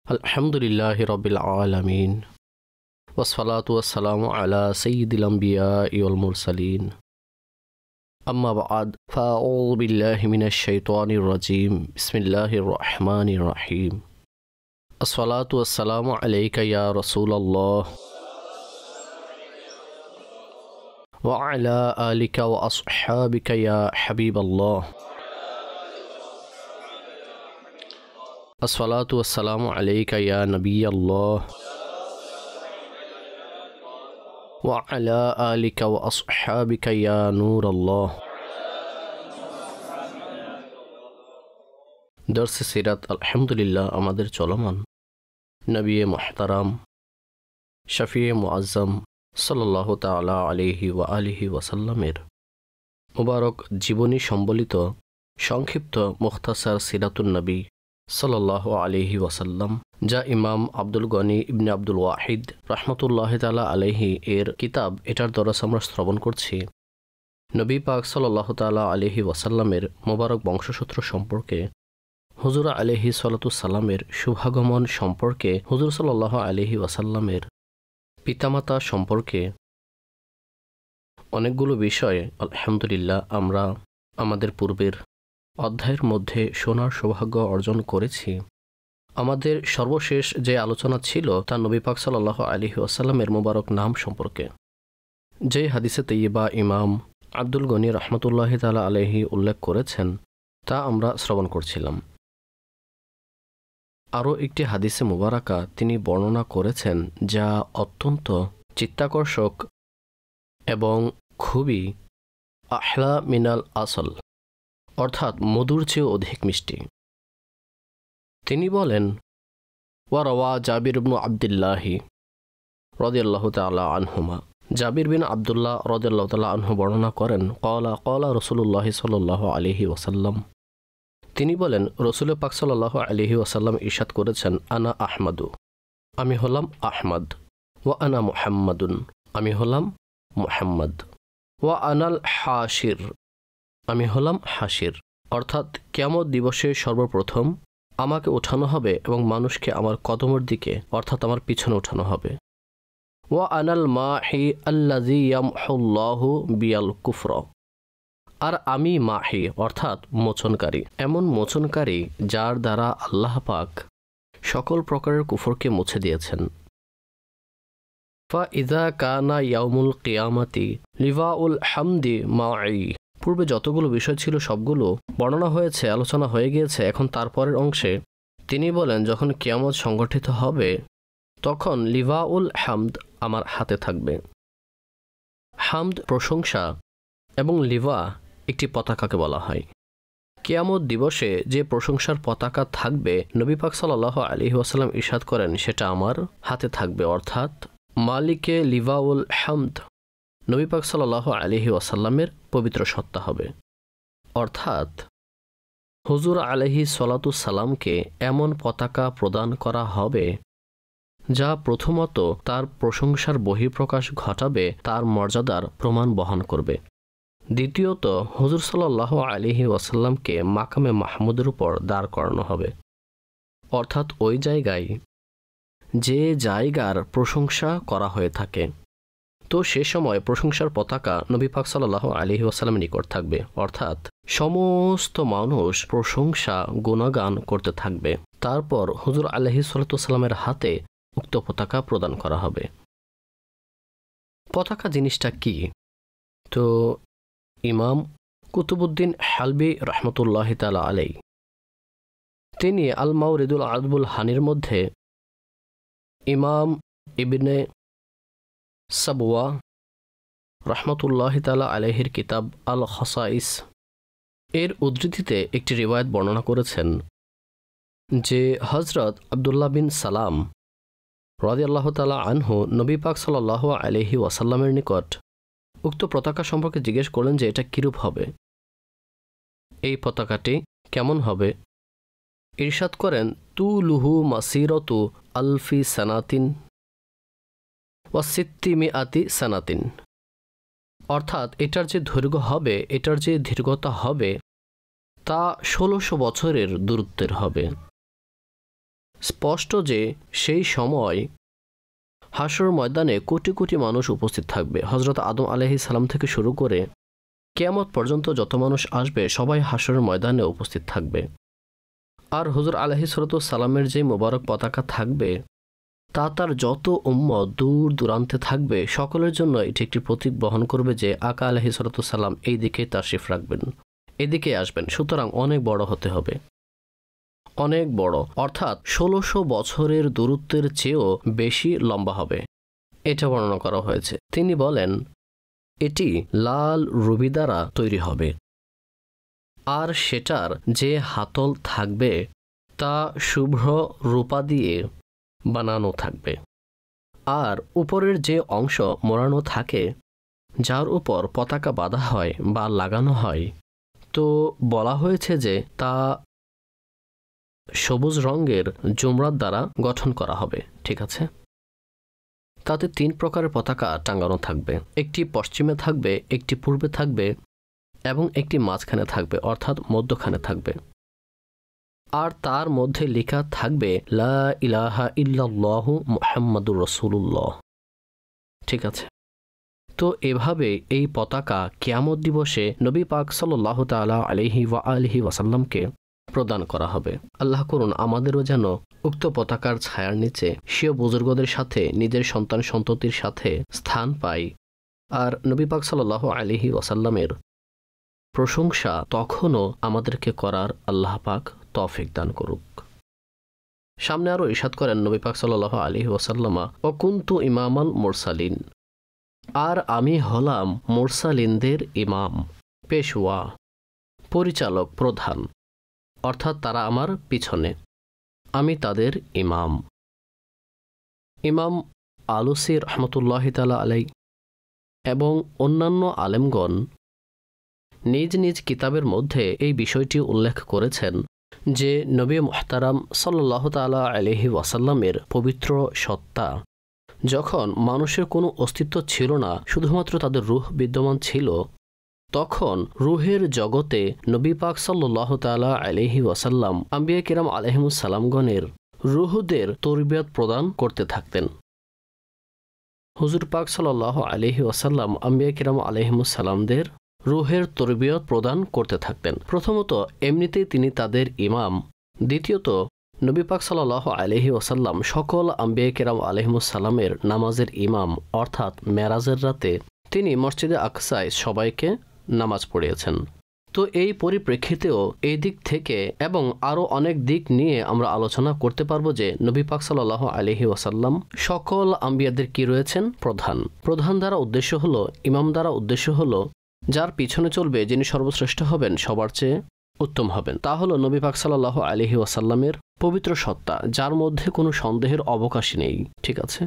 আলহামদুলিল্লাহি রাব্বিল আলামিন ওয়াসসালাতু ওয়াসসালামু আলা সাইয়্যিদিল আমবিয়াই ওয়াল মুরসালিন আম্মা বা'দ ফাআউযু বিল্লাহি মিনাশ শাইতানির রাজীম বিসমিল্লাহির রহমানির রহিম আসসালাতু ওয়াসসালামু আলাইকা ইয়া রাসূলাল্লাহ ওয়া আলা আলিকা ওয়া আসহাবিকা ইয়া হাবিবাল্লাহ আসসালাতু ওয়াসসালামু আলাইকা ইয়া নবিয়াল্লাহ ওয়া আলা আলিকা ওয়া আসহাবিকা ইয়া নূরাল্লাহ। দরস-এ সিরাত আলহামদুলিল্লাহ আমাদের চলমান নবী-এ মুহতারাম শফি-এ মুআজ্জম সাল্লাল্লাহু তাআলা আলাইহি ওয়া আলিহি ওয়াসাল্লামের মুবারক জীবনী সম্বলিত সংক্ষিপ্ত মুখতাসার সিরাতুন নবী সাল্লাল্লাহু আলাইহি ওয়াসাল্লাম, যা ইমাম আব্দুল গনি ইবনে আব্দুল ওয়াহিদ রাহমাতুল্লাহি তাআলা আলাইহি এর কিতাব, এটার দরস আমরা শ্রবণ করছি। নবী পাক সাল্লাল্লাহু তাআলা আলাইহি ওয়াসাল্লামের মোবারক বংশসূত্র সম্পর্কে, হুজুর আলাইহি সালাতু সালামের শুভাগমন সম্পর্কে, হুজুর সাল্লাল্লাহু আলাইহি ওয়াসাল্লামের পিতামাতা সম্পর্কে অনেকগুলো বিষয় আলহামদুলিল্লাহ আমরা আমাদের পূর্বের অধ্যায়ের মধ্যে শোনার সৌভাগ্য অর্জন করেছি। আমাদের সর্বশেষ যে আলোচনা ছিল তা নবী পাক সাল্লাল্লাহু আলাইহি ওয়াসাল্লামের মোবারক নাম সম্পর্কে, যে হাদিসে তৈয়বা ইমাম আব্দুল গনি রাহমাতুল্লাহি তাআলা আলাইহি উল্লেখ করেছেন তা আমরা শ্রবণ করছিলাম। আরও একটি হাদিসে মুবারাকা তিনি বর্ণনা করেছেন যা অত্যন্ত চিত্তাকর্ষক এবং খুবই আহলা মিনাল আসল, অর্থাৎ মধুর চেয়ে অধিক মিষ্টি। তিনি বলেন, ওয়া রাওয়া জাবির ইবনু আবদুল্লাহি রাদিয়াল্লাহু তাআলা আনহুমা, জাবির বিন আবদুল্লাহ রাদিয়াল্লাহু তাআলা আনহু বর্ণনা করেন, ক্বালা রাসূলুল্লাহ সাল্লাল্লাহু আলাইহি ওয়াসাল্লাম, তিনি বলেন রাসূল পাক সাল্লাল্লাহু আলাইহি ওয়াসাল্লাম ইরশাদ করেছেন, আনা আহমাদু, আমি হলাম আহমদ, ওয়া আনা মুহাম্মাদুন, আমি হলাম মুহাম্মদ, ওয়া আনাল হাশির, আমি হলাম হাসির, অর্থাৎ কিয়ামত দিবসে সর্বপ্রথম আমাকে ওঠানো হবে এবং মানুষকে আমার কদমের দিকে অর্থাৎ আমার পিছনে ওঠানো হবে। ওয়া আনাল মাহি আল্লাযী ইয়ামহুল্লাহু বিয়াল কুফর, আর আমি মাহি অর্থাৎ মোচনকারী, এমন মোচনকারী যার দ্বারা আল্লাহ পাক সকল প্রকারের কুফরকে মুছে দিয়েছেন। ফা ইযা কানা ইয়াউমুল কিয়ামাতি লিওয়াউল হামদি মা'i, পূর্বে যতগুলো বিষয় ছিল সবগুলো বর্ণনা হয়েছে, আলোচনা হয়ে গিয়েছে। এখন তারপরের অংশে তিনি বলেন, যখন কিয়ামত সংগঠিত হবে তখন লিওয়াউল হামদ আমার হাতে থাকবে। হামদ প্রশংসা এবং লিওয়া একটি পতাকাকে বলা হয়। কিয়ামত দিবসে যে প্রশংসার পতাকা থাকবে, নবী পাক সাল্লাল্লাহু আলাইহি ওয়াসাল্লাম ইরশাদ করেন, সেটা আমার হাতে থাকবে, অর্থাৎ মালিকে লিওয়াউল হামদ নবী পাক সাল্লাল্লাহু আলাইহি ওয়াসাল্লামের পবিত্র সত্তা হবে। অর্থাৎ হুজুর আলাইহি সালাতু সালামকে এমন পতাকা প্রদান করা হবে যা প্রথমত তার প্রশংসার বহিঃপ্রকাশ ঘটাবে, তার মর্যাদার প্রমাণ বহন করবে। দ্বিতীয়ত হুজুর সাল্লাল্লাহু আলাইহি ওয়াসাল্লামকে মাকামে মাহমুদের উপর দাঁড় করানো হবে, অর্থাৎ ওই জায়গায় যে জায়গার প্রশংসা করা হয়ে থাকে। তো সে সময় প্রশংসার পতাকা নবী পাক সাল্লাল্লাহু আলাইহি ওয়াসাল্লামের নিকট থাকবে, অর্থাৎ সমস্ত মানুষ প্রশংসা গুণগান করতে থাকবে। তারপর হুজুর আলাইহিস সালাতু ওয়াসসালামের হাতে উক্ত পতাকা প্রদান করা হবে। পতাকা জিনিসটা কি? তো ইমাম কুতুবউদ্দিন হালবি রাহমাতুল্লাহি তাআলা আলাইহি তিনি আল মাওরিদুল আযবুল হানির মধ্যে ইমাম ইবনে সাবওয়া রাহমাতুল্লাহি তাআলা আলাইহির কিতাব আল খাসাইস এর উদ্ধৃতিতে একটি রিওয়ায়াত বর্ণনা করেছেন যে হযরত আব্দুল্লাহ বিন সালাম রাদিয়াল্লাহু তাআলা আনহু নবী পাক সাল্লাল্লাহু আলাইহি ওয়াসাল্লামের নিকট উক্ত পতাকা সম্পর্কে জিজ্ঞেস করলেন যে এটা কিরূপ হবে, এই পতাকাটি কেমন হবে। ইরশাদ করেন, তুলুহু মাসিরাতু আলফি সানাতিন ওয়া সিত্তিমিআতি সানাতিন, অর্থাৎ এটার যে দৈর্ঘ্য হবে, এটার যে দীর্ঘতা হবে তা 1600 বছরের দূরত্বের হবে। স্পষ্ট যে সেই সময় হাসর ময়দানে কোটি কোটি মানুষ উপস্থিত থাকবে। হযরত আদম আলাইহিস সালাম থেকে শুরু করে কিয়ামত পর্যন্ত যত মানুষ আসবে সবাই হাসরের ময়দানে উপস্থিত থাকবে। আর হুজুর আলাইহিস সালামের যে মোবারক পতাকা থাকবে তা তার যত উম্মত দূর দূরান্তে থাকবে সকলের জন্য এটি একটি প্রতীক বহন করবে যে আকা আলাইহিস সালাম এই দিকে তাশরিফ রাখবেন, এদিকে আসবেন। সুতরাং অনেক বড় হতে হবে, অনেক বড়, অর্থাৎ ১৬০০ বছরের দূরত্বের চেয়েও বেশি লম্বা হবে, এটা বর্ণনা করা হয়েছে। তিনি বলেন এটি লাল রুবি দ্বারা তৈরি হবে, আর সেটার যে হাতল থাকবে তা শুভ্র রূপা দিয়ে বানানো থাকবে, আর উপরের যে অংশ মোড়ানো থাকে যার উপর পতাকা বাঁধা হয় বা লাগানো হয়, তো বলা হয়েছে যে তা সবুজ রঙের জুমরাত দ্বারা গঠন করা হবে। ঠিক আছে, তাতে ৩ প্রকারের পতাকা টাঙানো থাকবে, একটি পশ্চিমে থাকবে, একটি পূর্বে থাকবে এবং একটি মাঝখানে থাকবে, অর্থাৎ মধ্যখানে থাকবে। আর তার মধ্যে লেখা থাকবে লা ইলাহা ইল্লাল্লাহু মুহাম্মাদুর রাসূলুল্লাহ। ঠিক আছে, তো এভাবে এই পতাকা কিয়ামত দিবসে নবী পাক সাল্লাল্লাহু তাআলা আলাইহি ওয়া আলিহি ওয়াসাল্লামকে প্রদান করা হবে। আল্লাহ করুন আমাদেরও যেন উক্ত পতাকার ছায়ার নিচে স্বীয় বুজুর্গদের সাথে নিজের সন্তান সন্ততির সাথে স্থান পাই, আর নবী পাক সাল্লাল্লাহু আলাইহি ওয়াসাল্লামের প্রশংসা তখনও আমাদেরকে করার আল্লাহ পাক তৌফিক দান করুক। সামনে আরও ইরশাদ করেন নবী পাক সাল্লাল্লাহু আলাইহি ওয়াসাল্লামা ওয়া কুনতু ইমামাল মুরসালিন, আর আমি হলাম মুরসালিনদের ইমাম, পেশওয়া, পরিচালক, প্রধান, অর্থাৎ তারা আমার পিছনে, আমি তাদের ইমাম। ইমাম আলুসি রহমতুল্লাহি তাআলা আলাই এবং অন্যান্য আলেমগণ নিজ নিজ কিতাবের মধ্যে এই বিষয়টি উল্লেখ করেছেন যে নবী মুহতারাম সাল্লাল্লাহু তাআলা আলাইহি ওয়াসাল্লামের পবিত্র সত্তা যখন মানুষের কোনো অস্তিত্ব ছিল না, শুধুমাত্র তাদের রূহ বিদ্যমান ছিল, তখন রূহের জগতে নবী পাক সাল্লাল্লাহু তাআলা আলাইহি ওয়াসাল্লাম আম্বিয়া কিরাম আলাইহিমুস সালামগণের রূহদের তরবিয়ত প্রদান করতে থাকতেন। হুজুর পাক সাল্লাল্লাহু আলাইহি ওয়াসাল্লাম আম্বিয়া কিরাম আলাইহিমুস সালামদের রূহের তরবিয়ত প্রদান করতে থাকতেন। প্রথমত এমনিতেই তিনি তাদের ইমাম, দ্বিতীয়ত নবী পাক সাল্লাল্লাহু আলাইহি ওয়াসাল্লাম সকল আম্বিয়া কিরাম আলাইহিমুস সালামের নামাজের ইমাম, অর্থাৎ মেরাজের রাতে তিনি মসজিদে আকসায় সবাইকে নামাজ পড়িয়েছেন। তো এই পরিপ্রেক্ষিতেও এই দিক থেকে এবং আরও অনেক দিক নিয়ে আমরা আলোচনা করতে পারবো যে নবী পাক সাল্লাল্লাহু আলাইহি ওয়াসাল্লাম সকল আম্বিয়াদের কি রয়েছেন? প্রধান। প্রধান দ্বারা উদ্দেশ্য হলো, ইমাম দ্বারা উদ্দেশ্য হলো যার পিছনে চলবে, যিনি সর্বশ্রেষ্ঠ হবেন, সবার চেয়ে উত্তম হবেন, তা হলো নবী পাক সাল্লাল্লাহু আলাইহি ওয়াসাল্লামের পবিত্র সত্তা, যার মধ্যে কোনো সন্দেহের অবকাশই নেই। ঠিক আছে,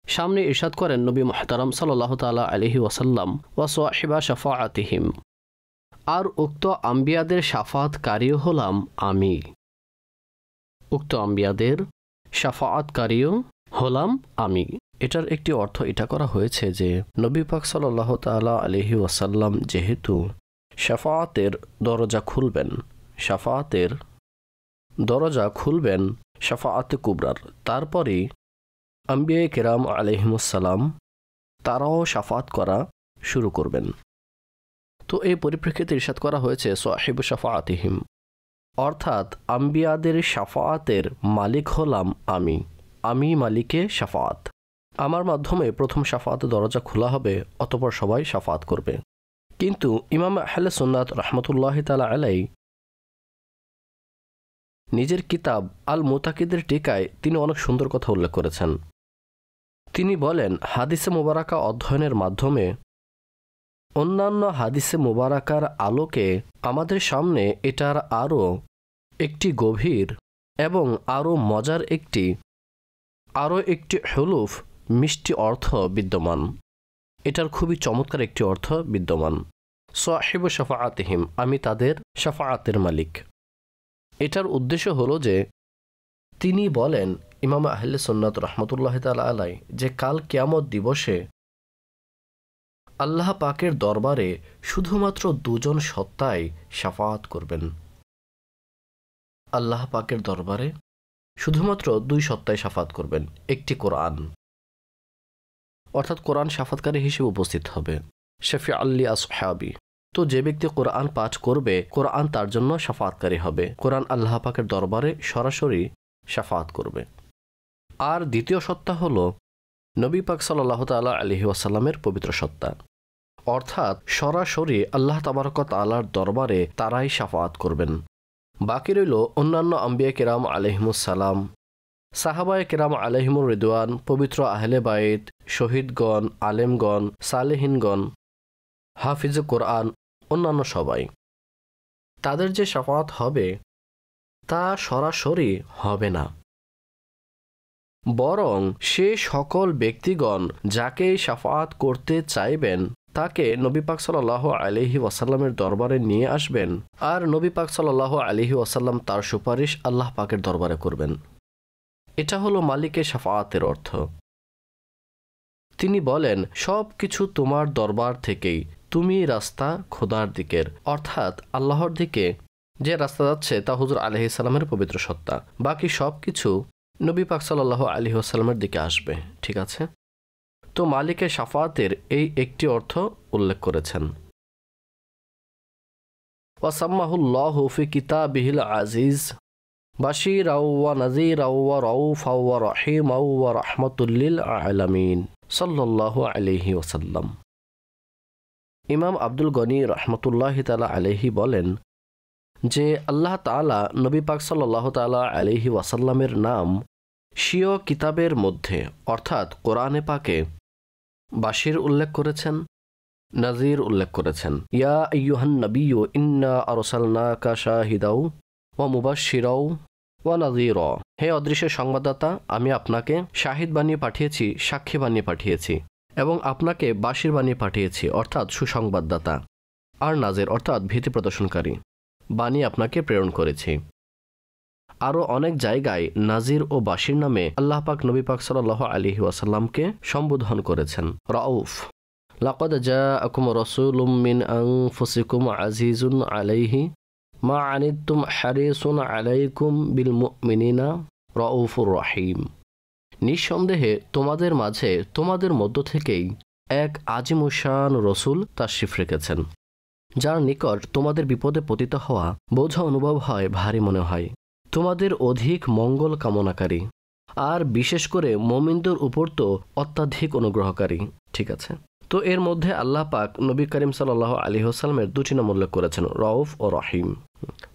সামনে ইরশাদ করেন নবী মুহতারাম সাল্লাল্লাহু তাআলা আলাইহি ওয়াসাল্লাম ওয়া সাহিবা শাফাআতিহিম, আর উক্ত আম্বিয়াদের শাফাআতকারীও হলাম আমি। উক্ত আম্বিয়াদের শাফাআতকারীও হলাম আমি। এটার একটি অর্থ এটা করা হয়েছে যে নবী পাক সাল্লাল্লাহু তাআলা আলাইহি ওয়াসাল্লাম যেহেতু শাফাআতের দরজা খুলবেন, শাফাআতের দরজা খুলবেন শাফাআতে কুবরার, তারপরে আম্বিয়া কিরাম আলাইহিমুস সালাম তারাও শাফাআত করা শুরু করবেন। তো এই পরিপ্রেক্ষিতে ইরশাদ করা হয়েছে সাহিবু শাফাআতিহিম, অর্থাৎ আম্বিয়াদের শাফাআতের মালিক হলাম আমি, আমি মালিকে শাফাআত। আমার মাধ্যমে প্রথম শাফাআতের দরজা খোলা হবে, অতঃপর সবাই শাফাআত করবে। কিন্তু ইমাম আহলে সুন্নাত রাহমাতুল্লাহি তাআলা আলাই নিজের কিতাব আল মুতাকিদের টিকায় তিনি অনেক সুন্দর কথা উল্লেখ করেছেন। তিনি বলেন, হাদিসে মুবারাকা অধ্যয়নের মাধ্যমে অন্যান্য হাদিসে মুবারাকার আলোকে আমাদের সামনে এটার আরও একটি গভীর এবং আরও মজার আরও একটি হুলুফ মিষ্টি অর্থ বিদ্যমান। এটার খুবই চমৎকার একটি অর্থ বিদ্যমান। সাহিবু শাফাআতিহিম, আমি তাদের শাফাআতের মালিক। এটার উদ্দেশ্য হলো যে তিনি বলেন, ইমাম আহলে সুন্নাত রাহমাতুল্লাহি তাআলা আলাই, যে কাল কিয়ামত দিবসে আল্লাহ পাকের দরবারে শুধুমাত্র দুজন সত্তাই শাফাআত করবেন। আল্লাহ পাকের দরবারে শুধুমাত্র 2 সত্তায় শাফাত করবেন। একটি কোরআন, অর্থাৎ কোরআন শাফাতকারী হিসেবে উপস্থিত হবে। শাফি আল্লি আসহাবি, তো যে ব্যক্তি কোরআন পাঠ করবে কোরআন তার জন্য শাফাতকারী হবে, কোরআন আল্লাহ পাকের দরবারে সরাসরি শাফাত করবে। আর দ্বিতীয় সত্তা হলো নবী পাক সাল্লাল্লাহু তাআলা আলাইহি ওয়াসাল্লামের পবিত্র সত্তা, অর্থাৎ সরাসরি আল্লাহ তাবারক ওয়া তাআলার দরবারে তারাই শাফাত করবেন। বাকি রইল অন্যান্য আম্বিয়া কিরাম আলাইহিমুস সালাম, সাহাবায়ে কিরাম আলাইহিমুর রিদওয়ান, পবিত্র আহলে বাইত, শহীদগণ, আলেমগণ, সালেহিনগণ, হাফিজ কোরআন, অন্যান্য সবাই। তাদের যে শাফাত হবে তা সরাসরি হবে না, বরং সে সকল ব্যক্তিগণ যাকে শাফাত করতে চাইবেন তাকে নবী পাক সাল্লাল্লাহু আলাইহি ওয়াসাল্লামের দরবারে নিয়ে আসবেন, আর নবী পাক সাল্লাল্লাহু আলাইহি ওয়াসাল্লাম তার সুপারিশ আল্লাহ পাকের দরবারে করবেন। এটা হলো মালিকের শাফাআতের অর্থ। তিনি বলেন, সব কিছু তোমার দরবার থেকেই, তুমি রাস্তা খোদার দিকের, অর্থাৎ আল্লাহর দিকে যে রাস্তা যাচ্ছে তা হুজুর আলাইহিস সালামের পবিত্র সত্তা, বাকি সব কিছু নবী পাক সাল্লাল্লাহু আলাইহি ওয়াসাল্লামের দিকে আসবে। ঠিক আছে, তো মালিকের শাফাআতের এই একটি অর্থ উল্লেখ করেছেন। ওয়াসাম্মাহুল্লাহু ফি কিতাবিহিল আজিজ বাশীরাও ওয়া নাযীরাও ওয়া রাউফাও ওয়া রাহিমাও ওয়া রাহমাতুল লিল আলামিন সাল্লাল্লাহু আলাইহি ওয়াসাল্লাম। ইমাম আব্দুল গনি রাহমাতুল্লাহি তাআলা আলাইহি বলেন যে আল্লাহ তাআলা নবী পাক সাল্লাল্লাহু তাআলা আলাইহি ওয়াসাল্লামের নাম স্বীয় কিতাবের মধ্যে অর্থাৎ কোরআনে পাকে বাশির উল্লেখ করেছেন, নাজির উল্লেখ করেছেন। ইয়া আইয়ুহান নাবিয়্যু ইন্না আরসালনাকা শাহিদাও ওয়া মুবাশশিরাও ওয়া নাযীরা, হে অদৃশ্য সংবাদদাতা, আমি আপনাকে শাহিদ বানিয়ে পাঠিয়েছি, সাক্ষী বানিয়ে পাঠিয়েছি, এবং আপনাকে বাশির বানিয়ে পাঠিয়েছি অর্থাৎ সুসংবাদদাতা, আর নাজির অর্থাৎ ভীতি প্রদর্শনকারী বানিয়ে আপনাকে প্রেরণ করেছি। আরও অনেক জায়গায় নাজির ও বাশির নামে আল্লাহ পাক নবী পাক সাল্লাল্লাহু আলাইহি ওয়াসাল্লামকে সম্বোধন করেছেন। রাউফ, লাকাদ জাআকুম রাসূলুম মিন আনফুসিকুম আজিজুন আলাইহি মা আনিতুম হারিসুন আলাইকুম বিল মুমিনিনা রাউফুর রহিম, নিঃসন্দেহে তোমাদের মাঝে তোমাদের মধ্য থেকেই এক আজিমুশান রসুল তাশরিফ রেখেছেন, যার নিকট তোমাদের বিপদে পতিত হওয়া বোঝা অনুভব হয়, ভারী মনে হয়, তোমাদের অধিক মঙ্গল কামনাকারী, আর বিশেষ করে মুমিনদের উপর তো অত্যাধিক অনুগ্রহকারী। ঠিক আছে, তো এর মধ্যে আল্লাহ পাক নবী করিম সাল্লাল্লাহু আলাইহি ওয়াসাল্লামের দুটি নাম উল্লেখ করেছেন, রাউফ ও রহিম।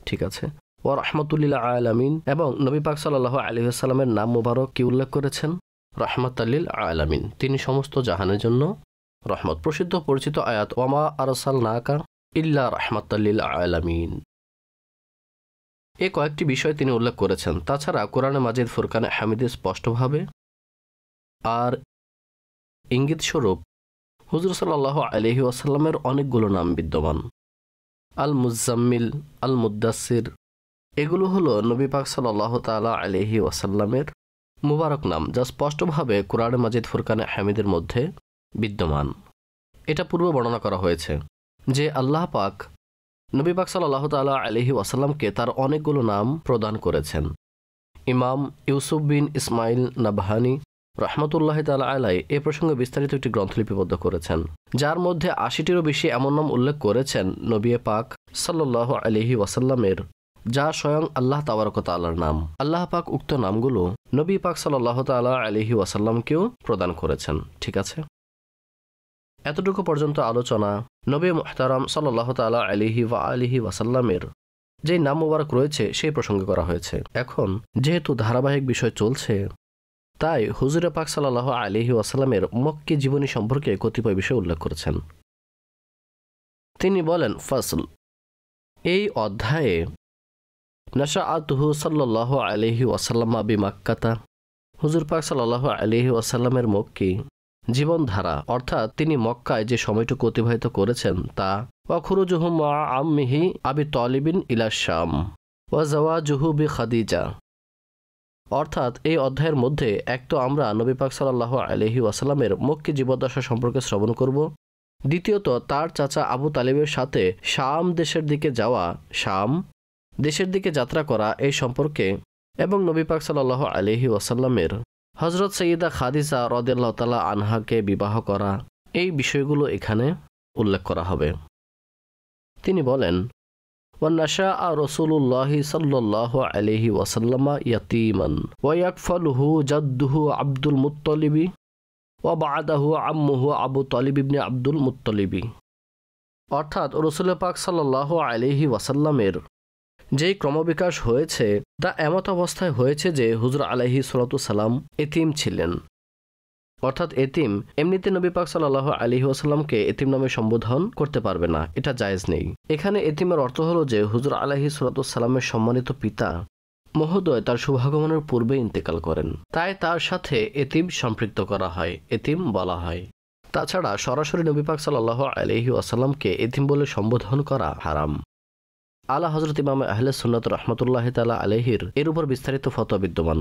ঠিক আছে, ওয়া রাহমাতুল লিল আলামিন, এবং নবী পাক সাল্লাল্লাহু আলাইহি ওয়াসাল্লামের নাম মুবারক কি উল্লেখ করেছেন? রাহমাতুল লিল আলামিন, তিনি সমস্ত জাহানের জন্য রহমত। প্রসিদ্ধ পরিচিত আয়াত ওয়ামা আরসালনাকা ইল্লা রাহমাতুল লিল আলামিন, এই কয়েকটি বিষয় তিনি উল্লেখ করেছেন। তাছাড়া কোরআনে মাজিদ ফুরকানে হামিদে স্পষ্টভাবে আর ইঙ্গিত স্বরূপ হুজুর সাল্লাল্লাহু আলাইহি ওয়াসাল্লামের অনেকগুলো নাম বিদ্যমান। আল মুজাম্মিল, আল মুদ্দাসির, এগুলো হলো নবী পাক সাল্লাল্লাহু তাআলা আলাইহি ওয়াসাল্লামের মুবারক নাম, যা স্পষ্টভাবে কোরআনে মাজিদ ফুরকানে হামিদের মধ্যে বিদ্যমান। এটা পূর্বে বর্ণনা করা হয়েছে যে আল্লাহ পাক নবী পাক সাল্লাল্লাহু তাআলা আলাইহি ওয়াসাল্লামকে তার অনেকগুলো নাম প্রদান করেছেন। ইমাম ইউসুফ বিন ইসমাইল নাবহানি রহমতুল্লাহি তাআলা আলাইহি এ প্রসঙ্গে বিস্তারিত একটি গ্রন্থ লিপিবদ্ধ করেছেন, যার মধ্যে ৮০টিরও বেশি এমন নাম উল্লেখ করেছেন নবী পাক সাল্লাল্লাহু আলাইহি ওয়াসাল্লামের, যা স্বয়ং আল্লাহ তাবারক ওয়া তাআলার নাম। আল্লাহ পাক উক্ত নামগুলো নবী পাক সাল্লাল্লাহু তাআলা আলাইহি ওয়াসাল্লামকেও প্রদান করেছেন। ঠিক আছে, এতটুকু পর্যন্ত আলোচনা নবী মুহতারাম সাল্লাল্লাহু তাআলা আলাইহি ওয়া আলিহি ওয়াসাল্লামের যে নাম মুবারক রয়েছে সেই প্রসঙ্গে করা হয়েছে। এখন যেহেতু ধারাবাহিক বিষয় চলছে, তাই হুজুর পাক সাল্লাল্লাহু আলাইহি ওয়াসাল্লামের মক্কি জীবনী সম্পর্কে কতিপয় বিষয় উল্লেখ করেছেন। তিনি বলেন, ফাসল, এই অধ্যায়ে নাশাআতুহু সাল্লাল্লাহু আলাইহি ওয়াসাল্লাম বিমাক্কাতা, হুজুর পাক সাল্লাল্লাহু আলাইহি ওয়াসাল্লামের মক্কি জীবনধারা, অর্থাৎ তিনি মক্কায় যে সময়টুকু অতিবাহিত করেছেন তা, ওয়া খুরুজুহু মা আম্মিহি আবি তালিবিন ইলা শাম ওয়া জাওয়াজুহু বি খাদিজা, অর্থাৎ এই অধ্যায়ের মধ্যে এক তো আমরা নবী পাক সাল্লাল্লাহু আলাইহি ওয়াসাল্লামের মক্কি জীবদ্দশা সম্পর্কে শ্রবণ করব, দ্বিতীয়ত তার চাচা আবু তালিবের সাথে শাম দেশের দিকে যাওয়া, শাম দেশের দিকে যাত্রা করা এই সম্পর্কে এবং নবী পাক সাল্লাল্লাহু আলাইহি ওয়াসাল্লামের হযরত সাইয়্যিদা খাদিজা রাদিয়াল্লাহু তাআলা আনহাকে বিবাহ করা, এই বিষয়গুলো এখানে উল্লেখ করা হবে। তিনি বলেন, ওয়ান্নাশাআ রাসূলুল্লাহি সাল্লাল্লাহু আলাইহি ওয়াসাল্লামা ইয়াতীমান ওয়া ইয়াকফালুহু জাদ্দুহু আব্দুল মুত্তালিবি ওয়া বা'দাহু আম্মুহু আবু তালিব ইবনে আব্দুল মুত্তালিবি। অর্থাৎ রাসূল পাক সাল্লাল্লাহু আলাইহি ওয়াসাল্লামের যেই ক্রমবিকাশ হয়েছে তা এমত অবস্থায় হয়েছে যে হুজুর আলাইহিস সালাতু সালাম এতিম ছিলেন। অর্থাৎ এতিম এমনিতে নবী পাক সাল্লাল্লাহু আলাইহি ওয়াসাল্লামকে এতিম নামে সম্বোধন করতে পারবে না, এটা জায়েজ নেই। এখানে এতিমের অর্থ হলো যে হুজুর আলাইহিস সালাতু সালামের সম্মানিত পিতা মহোদয় তার শুভাগমনের পূর্বে ইন্তেকাল করেন, তাই তার সাথে এতিম সম্পৃক্ত করা হয়, এতিম বলা হয়। তাছাড়া সরাসরি নবী পাক সাল্লাল্লাহু আলাইহি ওয়াসাল্লামকে এতিম বলে সম্বোধন করা হারাম। আলা হযরত ইমাম আহলে সুন্নাত রাহমাতুল্লাহি তাআলা আলাইহির এর উপর বিস্তারিত ফতোয়া বিদ্যমান।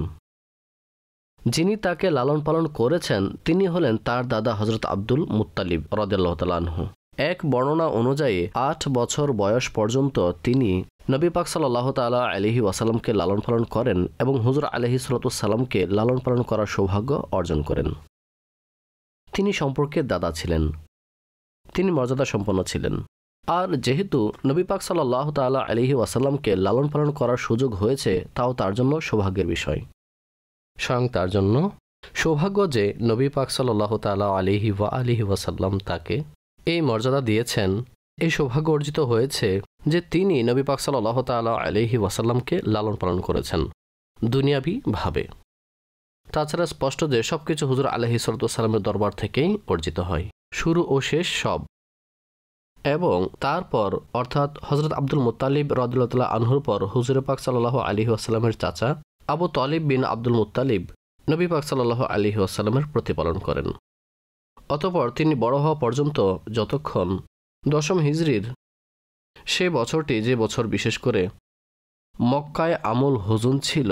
যিনি তাকে লালন পালন করেছেন তিনি হলেন তার দাদা হযরত আব্দুল মুত্তালিব রাদিয়াল্লাহু তাআলা আনহু। এক বর্ণনা অনুযায়ী 8 বছর বয়স পর্যন্ত তিনি নবী পাক সাল্লাল্লাহু তাআলা আলাইহি ওয়াসাল্লামকে লালন পালন করেন এবং হুজুর আলাইহিস সালাতু সালামকে লালন পালন করার সৌভাগ্য অর্জন করেন। তিনি সম্পর্কে দাদা ছিলেন, তিনি মর্যাদা সম্পন্ন ছিলেন। আর যেহেতু নবী পাক সাল্লাল্লাহু তাআলা আলাইহি ওয়াসাল্লামকে লালন পালন করার সুযোগ হয়েছে, তাও তার জন্য সৌভাগ্যের বিষয়। স্বয়ং তার জন্য সৌভাগ্য যে নবী পাক সাল্লাল্লাহু তাআলা আলাইহি ওয়া আলিহি ওয়াসাল্লাম তাকে এই মর্যাদা দিয়েছেন। এই সৌভাগ্য অর্জিত হয়েছে যে তিনি নবী পাক সাল্লাল্লাহু তাআলা আলাইহি ওয়াসাল্লামকে লালন পালন করেছেন দুনিয়াবি ভাবে। তাছাড়া স্পষ্ট যে সবকিছু হুজুর আলাইহিস সালাতু সালামের দরবার থেকেই অর্জিত হয়, শুরু ও শেষ সব। এবং তারপর অর্থাৎ হযরত আব্দুল মুত্তালিব রাদিয়াল্লাহু তাআলা আনহুর পর হুজুর পাক সাল্লাল্লাহু আলাইহি ওয়াসাল্লামের চাচা আবু তালিব বিন আব্দুল মুত্তালিব নবী পাক সাল্লাল্লাহু আলাইহি ওয়াসাল্লামের প্রতিপালন করেন। অতঃপর তিনি বড় হওয়া পর্যন্ত যতক্ষণ 10ম হিজরির সে বছরটি, যে বছর বিশেষ করে মক্কায় আমল হুজুন ছিল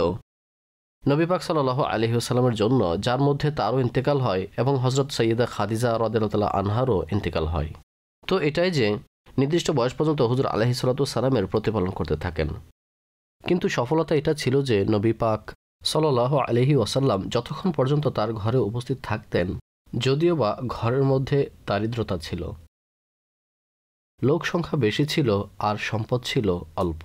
নবী পাক সাল্লাল্লাহু আলাইহি ওয়াসাল্লামের জন্য, যার মধ্যে তারও ইন্তেকাল হয় এবং হযরত সাইয়্যিদা খাদিজা রাদিয়াল্লাহু তাআলা আনহারও ইন্তেকাল হয়। তো এটাই যে নির্দিষ্ট বয়স পর্যন্ত হুজুর আলাইহিস সালাতু সালামের প্রতিপালন করতে থাকেন। কিন্তু সফলতা এটা ছিল যে নবী পাক সাল্লাল্লাহু আলাইহি ওয়াসাল্লাম যতক্ষণ পর্যন্ত তার ঘরে উপস্থিত থাকতেন, যদিও বা ঘরের মধ্যে দারিদ্রতা ছিল, লোক সংখ্যা বেশি ছিল আর সম্পদ ছিল অল্প,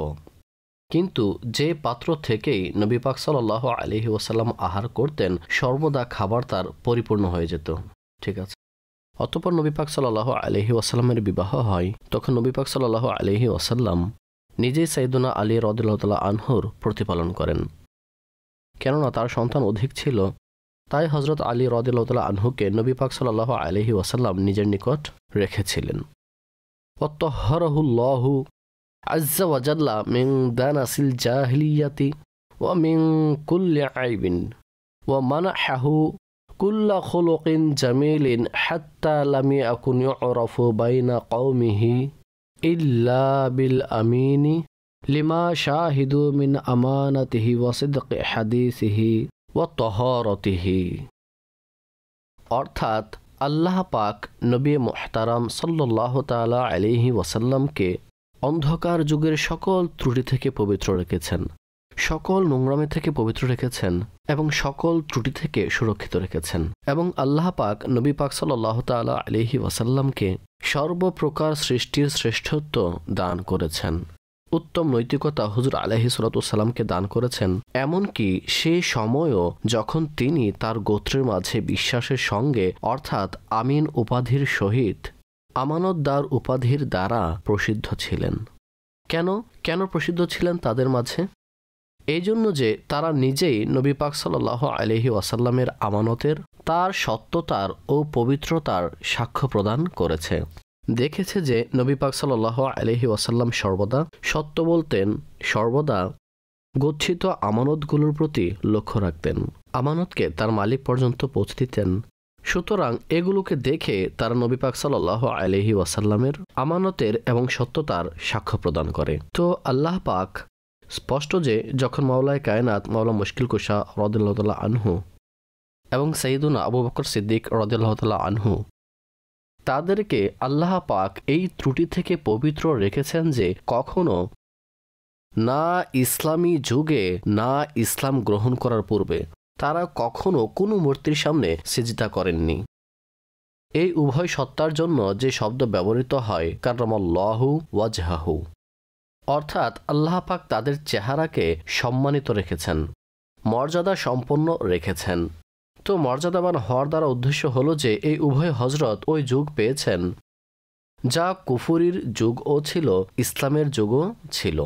কিন্তু যে পাত্র থেকেই নবী পাক সাল্লাল্লাহু আলাইহি ওয়াসাল্লাম আহার করতেন সর্বদা খাবার তার পরিপূর্ণ হয়ে যেত। ঠিক আছে। অতঃপর নবী পাক সাল্লাল্লাহু আলাইহি ওয়াসাল্লামের বিবাহ হয়। তখন নবী পাক সাল্লাল্লাহু আলাইহি ওয়াসাল্লাম নিজেই সাইয়্যিদুনা আলী রাদিয়াল্লাহু তাআলা আনহুর প্রতিপালন করেন। কেননা তার সন্তান অধিক ছিল, তাই হযরত আলী রাদিয়াল্লাহু তাআলা আনহুকে নবী পাক সাল্লাল্লাহু আলাইহি ওয়াসাল্লাম নিজের নিকট রেখেছিলেন। ওয়াত্তাহহারাহুল্লাহু আযজা ওয়া জাল্লা মিন দানাসিল জাহিলিয়াতি ওয়া মিন কুল্লি আইবিন ওয়া মানাহাহু কুল্লা খুলুকিন জামিলিন হাত্তা লাম ইয়াকুন ইউরাফু বাইনা কওমিহি ইল্লা বিল আমিনি লিমা শাহিদু মিন আমানাতিহি ওয়া সিদকি হাদিসিহি ওয়া তাহারাতিহি। অর্থাৎ আল্লাহ পাক নবী মুহতারাম সাল্লাল্লাহু তাআলা আলাইহি ওয়াসাল্লামকে অন্ধকার যুগের সকল ত্রুটি থেকে পবিত্র রেখেছেন, সকল নোংরামি থেকে পবিত্র রেখেছেন এবং সকল ত্রুটি থেকে সুরক্ষিত রেখেছেন। এবং আল্লাহ পাক নবী পাক সাল্লাল্লাহু তাআলা আলাইহি ওয়াসাল্লামকে সর্বপ্রকার সৃষ্টির শ্রেষ্ঠত্ব দান করেছেন, উত্তম নৈতিকতা হুজুর আলাইহিস সালাতু সালামকে দান করেছেন। এমনকি সে সময়ও যখন তিনি তার গোত্রের মাঝে বিশ্বাসের সঙ্গে অর্থাৎ আমিন উপাধির সহিত আমানতদার উপাধির দ্বারা প্রসিদ্ধ ছিলেন। কেন প্রসিদ্ধ ছিলেন তাদের মাঝে? এই জন্য যে তারা নিজেই নবী পাক সাল্লাল্লাহু আলাইহি ওয়াসাল্লামের আমানতের, তার সত্যতার ও পবিত্রতার সাক্ষ্য প্রদান করেছে। দেখেছে যে নবী পাক সাল্লাল্লাহু আলাইহি ওয়াসাল্লাম সর্বদা সত্য বলতেন, সর্বদা গচ্ছিত আমানতগুলোর প্রতি লক্ষ্য রাখতেন, আমানতকে তার মালিক পর্যন্ত পৌঁছে দিতেন। সুতরাং এগুলোকে দেখে তারা নবী পাক সাল্লাল্লাহু আলাইহি ওয়াসাল্লামের আমানতের এবং সত্যতার সাক্ষ্য প্রদান করে। তো আল্লাহ পাক স্পষ্ট যে যখন মাওলায়ে কায়নাত মাওলা মুশকিল কুশা রাদিয়াল্লাহু তাআলা আনহু এবং সাইয়্যিদুনা আবু বকর সিদ্দিক রাদিয়াল্লাহু তাআলা আনহু তাদেরকে আল্লাহ পাক এই ত্রুটি থেকে পবিত্র রেখেছেন যে কখনো না ইসলামী যুগে না ইসলাম গ্রহণ করার পূর্বে তারা কখনো কোনো মূর্তির সামনে সিজদা করেননি। এই উভয় সত্তার জন্য যে শব্দ ব্যবহৃত হয় কাররামাল্লাহু ওয়াজহাহু, অর্থাৎ আল্লাহ পাক তাদের চেহারাকে সম্মানিত রেখেছেন, মর্যাদা সম্পন্ন রেখেছেন। তো মর্যাদাবান হওয়ার দ্বারা উদ্দেশ্য হলো যে এই উভয় হজরত ওই যুগ পেয়েছেন যা কুফুরির যুগও ছিল, ইসলামের যুগও ছিল,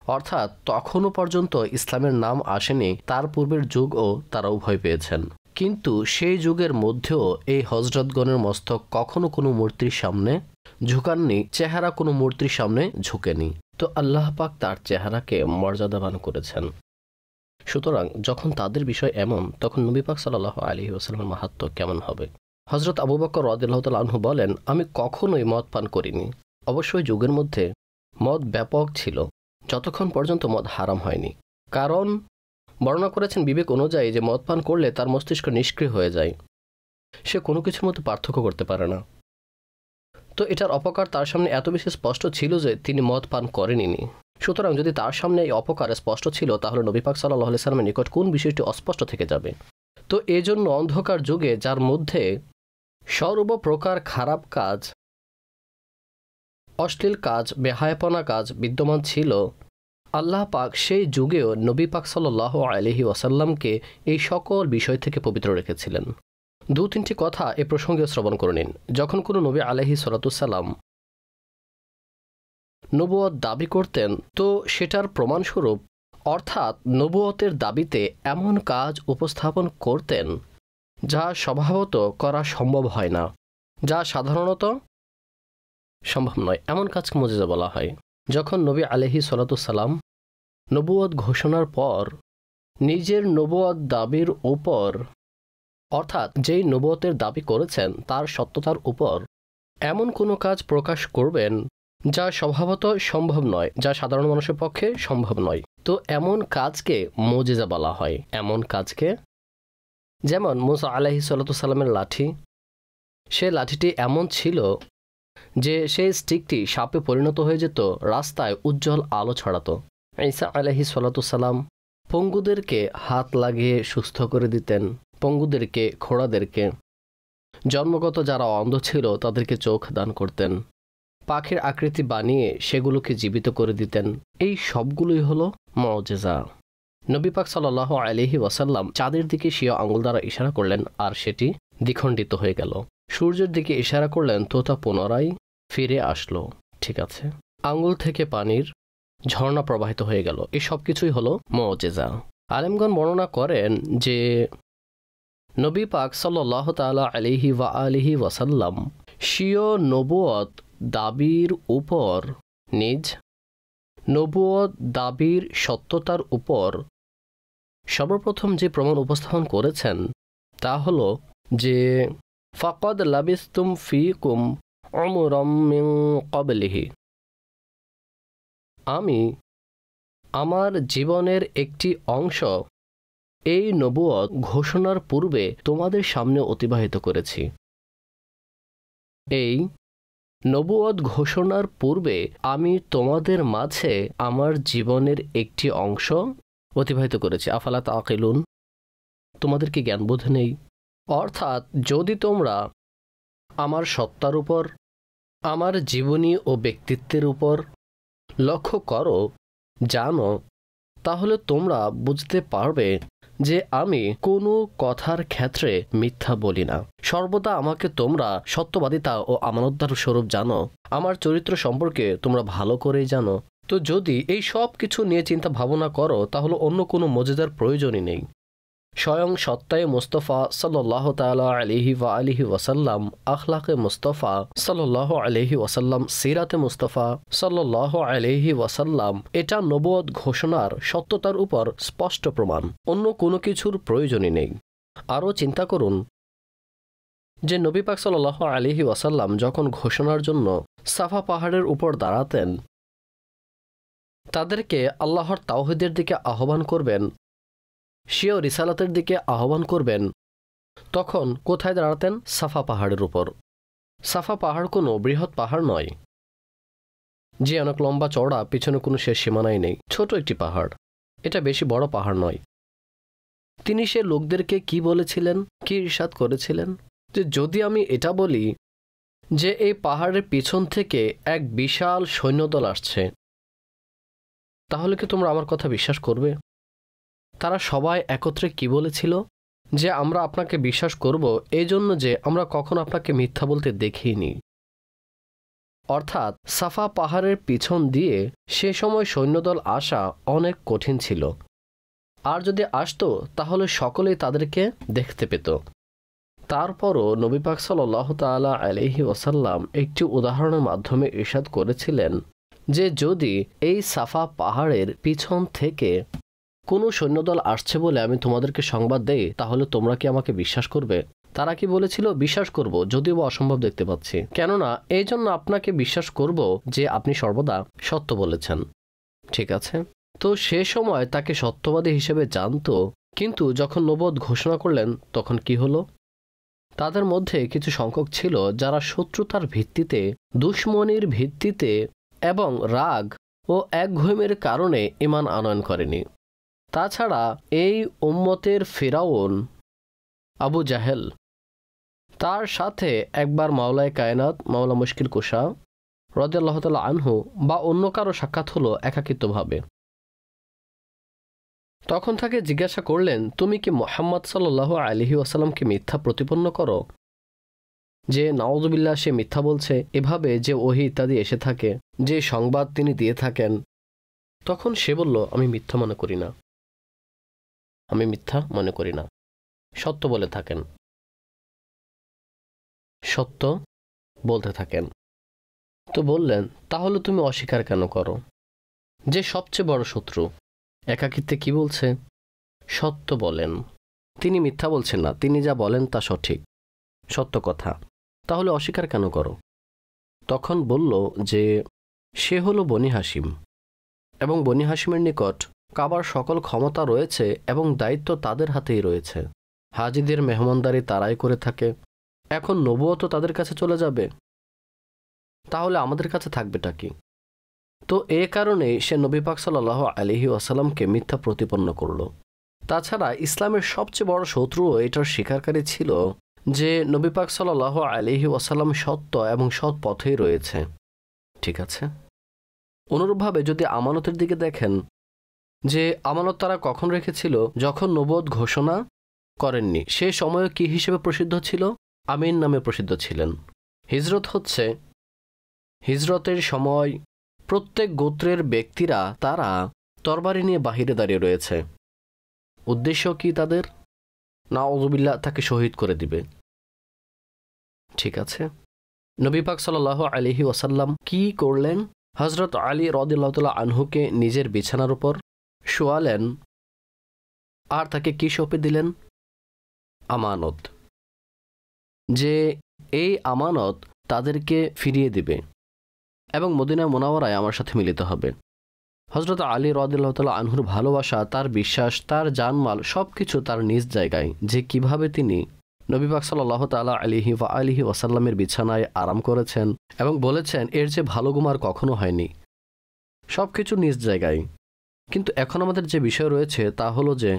অর্থাৎ তখনও পর্যন্ত ইসলামের নাম আসেনি, তার পূর্বের যুগও তারা উভয় পেয়েছেন। কিন্তু সেই যুগের মধ্যেও এই হজরতগণের মস্তক কখনো কোনো মূর্তির সামনে ঝুঁকাননি, চেহারা কোনো মূর্তির সামনে ঝুঁকেনি। তো আল্লাহ পাক তার চেহারাকে মর্যাদাবান করেছেন। সুতরাং যখন তাদের বিষয় এমন, তখন নবী পাক সাল্লাল্লাহু আলাইহি ওয়াসাল্লামের মাহাত্ম্য কেমন হবে? হযরত আবু বকর রাদিয়াল্লাহু তাআলা আনহু বলেন, আমি কখনোই মদ পান করিনি। অবশ্যই যুগের মধ্যে মদ ব্যাপক ছিল, যতক্ষণ পর্যন্ত মদ হারাম হয়নি। কারণ বর্ণনা করেছেন বিবেক অনুযায়ী যে মদ পান করলে তার মস্তিষ্ক নিষ্ক্রিয় হয়ে যায়, সে কোনো কিছুর মধ্যে পার্থক্য করতে পারে না। তো এটার অপকার তার সামনে এত বেশি স্পষ্ট ছিল যে তিনি মদ পান করেননি। সুতরাং যদি তার সামনে এই অপকার স্পষ্ট ছিল, তাহলে নবী পাক সাল্লাল্লাহু আলাইহি সাল্লামের নিকট কোন বিষয়টি অস্পষ্ট থেকে যাবে? তো এজন্য অন্ধকার যুগে যার মধ্যে সর্বপ্রকার খারাপ কাজ, অশ্লীল কাজ, বেহায়াপনা কাজ বিদ্যমান ছিল, আল্লাহ পাক সেই যুগেও নবী পাক সাল্লাল্লাহু আলাইহি ওয়াসাল্লামকে এই সকল বিষয় থেকে পবিত্র রেখেছিলেন। দু তিনটি কথা এ প্রসঙ্গে শ্রবণ করে নিন। যখন কোনো নবী আলাইহিস সালাম নবুয়ত দাবি করতেন, তো সেটার প্রমাণস্বরূপ, অর্থাৎ নবুয়তের দাবিতে এমন কাজ উপস্থাপন করতেন যা স্বভাবত করা সম্ভব হয় না, যা সাধারণত সম্ভব নয়, এমন কাজকে মুজিজা বলা হয়। যখন নবী আলাইহিস সালাম নবুয়ত ঘোষণার পর নিজের নবুয়ত দাবির উপর, অর্থাৎ যেই নবুয়তের দাবি করেছেন তার সত্যতার উপর এমন কোনো কাজ প্রকাশ করবেন যা স্বভাবত সম্ভব নয়, যা সাধারণ মানুষের পক্ষে সম্ভব নয়, তো এমন কাজকে মুজিজা বলা হয়। এমন কাজকে, যেমন মুসা আলাইহিস সালামের লাঠি, সে লাঠিটি এমন ছিল যে সেই স্টিকটি সাপে পরিণত হয়ে যেত, রাস্তায় উজ্জ্বল আলো ছড়াতো। ঈসা আলাইহিস সালাম পঙ্গুদেরকে হাত লাগিয়ে সুস্থ করে দিতেন, পঙ্গুদেরকে, খোড়াদেরকে, জন্মগত যারা অন্ধ ছিল তাদেরকে চোখ দান করতেন, পাখির আকৃতি বানিয়ে সেগুলোকে জীবিত করে দিতেন। এই সবগুলোই হলো মুজিজা। নবী পাক সাল্লাল্লাহু আলাইহি ওয়াসাল্লাম চাঁদের দিকে স্বীয় আঙ্গুল দ্বারা ইশারা করলেন, আর সেটি দ্বিখণ্ডিত হয়ে গেল। সূর্যের দিকে ইশারা করলেন, তো তা পুনরায় ফিরে আসলো। ঠিক আছে, আঙ্গুল থেকে পানির ঝর্ণা প্রবাহিত হয়ে গেল। এই সব কিছুই হলো মুজিজা। আলেমগণ বর্ণনা করেন যে নবী পাক সাল্লাল্লাহু তাআলা আলাইহি ওয়া আলিহি ওয়াসাল্লাম স্বীয় নবুয়ত দাবির উপর, নিজ নবুয়ত দাবির সত্যতার উপর সর্বপ্রথম যে প্রমাণ উপস্থাপন করেছেন তা হল যে ফাকাদ লাবিস্তুম ফীকুম উমরাম মিন ক্বাবলিহি, আমি আমার জীবনের একটি অংশ এই নবুয়ত ঘোষণার পূর্বে তোমাদের সামনে অতিবাহিত করেছি। এই নবুয়ত ঘোষণার পূর্বে আমি তোমাদের মাঝে আমার জীবনের একটি অংশ অতিবাহিত করেছি। আফালা তাকিলুন, তোমাদের কি জ্ঞানবোধ নেই? অর্থাৎ যদি তোমরা আমার সত্তার উপর, আমার জীবনী ও ব্যক্তিত্বের উপর লক্ষ্য করো, জানো, তাহলে তোমরা বুঝতে পারবে যে আমি কোনো কথার ক্ষেত্রে মিথ্যা বলি না। সর্বদা আমাকে তোমরা সত্যবাদিতা ও আমানতদার স্বরূপ জানো, আমার চরিত্র সম্পর্কে তোমরা ভালো করেই জানো। তো যদি এই সব কিছু নিয়ে চিন্তা ভাবনা করো, তাহলে অন্য কোনো মুজিজার প্রয়োজনই নেই। স্বয়ং সত্তায়ে মুস্তফা সাল্লাল্লাহু তাআলা আলাইহি ওয়া আলিহি ওয়াসাল্লাম, আখলাকে মুস্তফা সাল্লাল্লাহু আলাইহি ওয়াসাল্লাম, সিরাতে মুস্তফা সাল্লাল্লাহু আলাইহি ওয়াসাল্লাম, এটা নবুয়ত ঘোষণার সত্যতার উপর স্পষ্ট প্রমাণ। অন্য কোনো কিছুর প্রয়োজনই নেই। আরও চিন্তা করুন যে নবী পাক সাল্লাল্লাহু আলাইহি ওয়াসাল্লাম যখন ঘোষণার জন্য সাফা পাহাড়ের উপর দাঁড়াতেন, তাদেরকে আল্লাহর তাওহীদের দিকে আহ্বান করবেন, স্বীয় রিসালাতের দিকে আহ্বান করবেন, তখন কোথায় দাঁড়াতেন? সাফা পাহাড়ের উপর। সাফা পাহাড় কোনো বৃহৎ পাহাড় নয়, যে অনেক লম্বা চওড়া, পিছনে কোনো শেষ সীমানাই নেই, ছোট একটি পাহাড়, এটা বেশি বড় পাহাড় নয়। তিনি সে লোকদেরকে কি বলেছিলেন, কি ইরশাদ করেছিলেন যে যদি আমি এটা বলি যে এই পাহাড়ের পিছন থেকে এক বিশাল সৈন্যদল আসছে, তাহলে কি তোমরা আমার কথা বিশ্বাস করবে? তারা সবাই একত্রে কি বলেছিল যে আমরা আপনাকে বিশ্বাস করব এই জন্য যে আমরা কখনো আপনাকে মিথ্যা বলতে দেখিনি। অর্থাৎ সাফা পাহাড়ের পিছন দিয়ে সে সময় সৈন্যদল আসা অনেক কঠিন ছিল, আর যদি আসতো তাহলে সকলেই তাদেরকে দেখতে পেত। তারপরও নবী পাক সাল্লাল্লাহু তাআলা আলাইহি ওয়াসাল্লাম একটি উদাহরণের মাধ্যমে ইরশাদ করেছিলেন যে যদি এই সাফা পাহাড়ের পিছন থেকে কোনো সৈন্যদল আসছে বলে আমি তোমাদেরকে সংবাদ দেই, তাহলে তোমরা কি আমাকে বিশ্বাস করবে? তারা কি বলেছিল? বিশ্বাস করব, যদিও বা অসম্ভব দেখতে পাচ্ছি। কেননা এই জন্য আপনাকে বিশ্বাস করব যে আপনি সর্বদা সত্য বলেছেন। ঠিক আছে, তো সে সময় তাকে সত্যবাদী হিসেবে জানতো, কিন্তু যখন নবুয়ত ঘোষণা করলেন তখন কি হলো? তাদের মধ্যে কিছু সংখ্যক ছিল যারা শত্রুতার ভিত্তিতে, দুশমনির ভিত্তিতে এবং রাগ ও একঘয়েমের কারণে ঈমান আনয়ন করেনি। তাছাড়া এই উম্মতের ফিরাউন আবু জাহেল, তার সাথে একবার মাওলায়ে কায়নাত মাওলা মুশকিল কুশা রাদিয়াল্লাহু তাআলা আনহু বা অন্য কারো সাক্ষাৎ হলো একাকিত্বভাবে। তখন তাকে জিজ্ঞাসা করলেন, তুমি কি মুহাম্মদ সাল্লাল্লাহু আলাইহি ওয়াসাল্লামকে মিথ্যা প্রতিপন্ন করো? যে নাউযুবিল্লাহ সে মিথ্যা বলছে, এভাবে যে ওহী ইত্যাদি এসে থাকে, যে সংবাদ তিনি দিয়ে থাকেন। তখন সে বলল, আমি মিথ্যা মনে করি না, আমি মিথ্যা মনে করি না, সত্য বলে থাকেন, সত্য বলতে থাকেন। তো বললেন, তাহলে তুমি অস্বীকার কেন করো? যে সবচেয়ে বড় শত্রু একাকিত্বে কি বলছে? সত্য বলেন। তিনি মিথ্যা বলছেন না, তিনি যা বলেন তা সঠিক, সত্য কথা, তাহলে অস্বীকার কেন করো? তখন বলল যে সে হলো বনি হাশিম, এবং বনি হাশিমের নিকট কাবার সকল ক্ষমতা রয়েছে এবং দায়িত্ব তাদের হাতেই রয়েছে। হাজিদের মেহমানদারি তারাই করে থাকে। এখন নবুয়ত তাদের কাছে চলে যাবে, তাহলে আমাদের কাছে থাকবেটা কি? তো এ কারণে সে নবী পাক সাল্লাল্লাহু আলাইহি ওয়াসাল্লামকে মিথ্যা প্রতিপন্ন করল। তাছাড়া ইসলামের সবচেয়ে বড় শত্রুও এটার স্বীকারকারী ছিল যে নবী পাক সাল্লাল্লাহু আলাইহি ওয়াসাল্লাম সত্য এবং সৎ পথেই রয়েছে। ঠিক আছে, অনুরূপভাবে যদি আমানতের দিকে দেখেন, যে আমানত তারা কখন রেখেছিল? যখন নবুয়ত ঘোষণা করেননি। সে সময় কি হিসেবে প্রসিদ্ধ ছিল? আমিন নামে প্রসিদ্ধ ছিলেন। হিজরত হচ্ছে, হিজরতের সময় প্রত্যেক গোত্রের ব্যক্তিরা তারা তরবারি নিয়ে বাহিরে দাঁড়িয়ে রয়েছে। উদ্দেশ্য কি তাদের? নাউযুবিল্লাহ, তাকে শহীদ করে দিবে। ঠিক আছে, নবী পাক সাল্লাল্লাহু আলাইহি ওয়াসাল্লাম কি করলেন? হযরত আলী রাদিয়াল্লাহু তাআলা আনহুকে নিজের বিছানার উপর শোয়ালেন, আর তাকে কি সঁপে দিলেন? আমানত, যে এই আমানত তাদেরকে ফিরিয়ে দিবে এবং মদিনা মুনাওয়ারায় আমার সাথে মিলিত হবে। হযরত আলী রাদিয়াল্লাহু তাআলা আনহুর ভালোবাসা, তার বিশ্বাস, তার জানমাল সবকিছু তার নিজ জায়গায়, যে কিভাবে তিনি নবী পাক সাল্লাল্লাহু তাআলা আলাইহি ওয়া আলিহি ওয়াসাল্লামের বিছানায় আরাম করেছেন এবং বলেছেন এর যে ভালো ঘুম আর কখনো হয়নি। সবকিছু নিজ জায়গায়। কিন্তু এখন আমাদের যে বিষয় রয়েছে তা হলো যে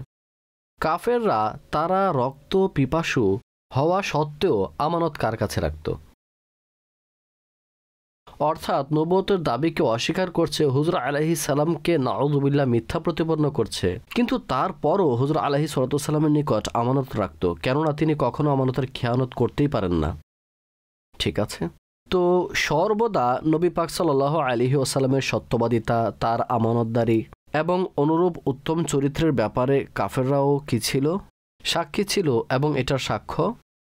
কাফেররা তারা রক্ত পিপাসু হওয়া সত্ত্বেও আমানত কার কাছে রাখত? অর্থাৎ নবুয়তের দাবিকে অস্বীকার করছে, হুজুর আলাইহিস সালামকে নাউযুবিল্লাহ মিথ্যা প্রতিপন্ন করছে, কিন্তু তারপরও হুজুর আলাইহিস সালামের নিকট আমানত রাখত, কেননা তিনি কখনো আমানতের খেয়ানত করতেই পারেন না। ঠিক আছে, তো সর্বদা নবী পাক সাল্লাল্লাহু আলাইহি ওয়াসাল্লামের সত্যবাদিতা, তার আমানতদারি এবং অনুরূপ উত্তম চরিত্রের ব্যাপারে কাফেররাও কি ছিল? সাক্ষী ছিল এবং এটার সাক্ষ্য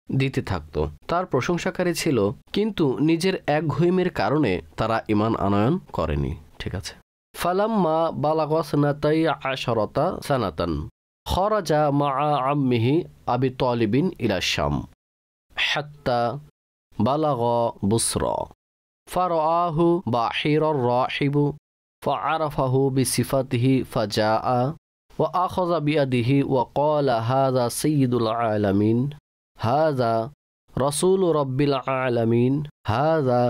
দিতে থাকত। তার প্রশংসাকারী ছিল, কিন্তু নিজের একঘয়েমের কারণে তারা ঈমান আনয়ন করেনি। ঠিক আছে, ফালাম্মা বালাগা সানাতাই আশারাতা সানাতান খরাজা মাআ আম্মিহি আবি তালিবিন ইলা শাম হাত্তা বালাগা বুসরা ফারাআহু বাহিরার রাহিবু ফাআরাফাহু বিসিফাতিহি ফাজাআ ওয়া আখাযা বিয়াদিহি ওয়া ক্বালা হাযা সাইয়্যিদুল আলামিন, হাযা রাসূলু রাব্বিল আলামিন, হাযা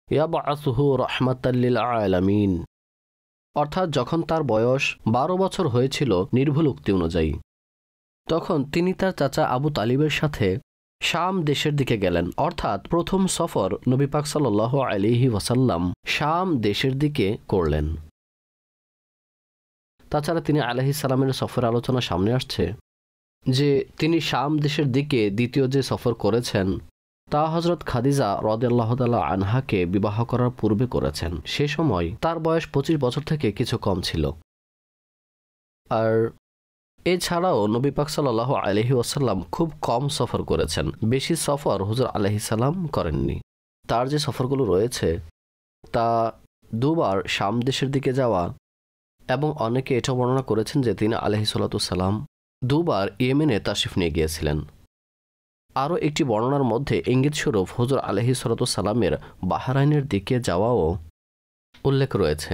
ইয়াবআসুহু রাহমাতাল লিল আলামিন, অর্থাৎ যখন তার বয়স 12 বছর হয়েছিল নির্ভুল উক্তি অনুযায়ী, তখন তিনি তার চাচা আবু তালিবের সাথে শাম দেশের দিকে গেলেন। অর্থাৎ প্রথম সফর নবী পাক সাল্লাল্লাহু আলাইহি ওয়াসাল্লাম শাম দেশের দিকে করলেন। তাছাড়া তিনি আলাইহিস সালামের সফর আলোচনা সামনে আসছে যে তিনি শাম দেশের দিকে দ্বিতীয় যে সফর করেছেন তা হযরত খাদিজা রাদিয়াল্লাহু তাআলা আনহাকে বিবাহ করার পূর্বে করেছেন। সে সময় তার বয়স 25 বছর থেকে কিছু কম ছিল। আর এছাড়াও নবী পাক সাল্লাল্লাহু আলাইহি ওয়াসাল্লাম খুব কম সফর করেছেন, বেশি সফর হুজুর আলাইহিস সালাম করেননি। তার যে সফরগুলো রয়েছে তা দুবার শাম দেশের দিকে যাওয়া, এবং অনেকে এটা বর্ণনা করেছেন যে তিনি আলাইহিস সালাতু সালাম দুবার ইয়েমেনে তাশরিফ নিয়ে গিয়েছিলেন। আরও একটি বর্ণনার মধ্যে ইঙ্গিতস্বরূপ হুজুর আলাইহিস সালাতু সালামের বাহরাইনের দিকে যাওয়াও উল্লেখ রয়েছে,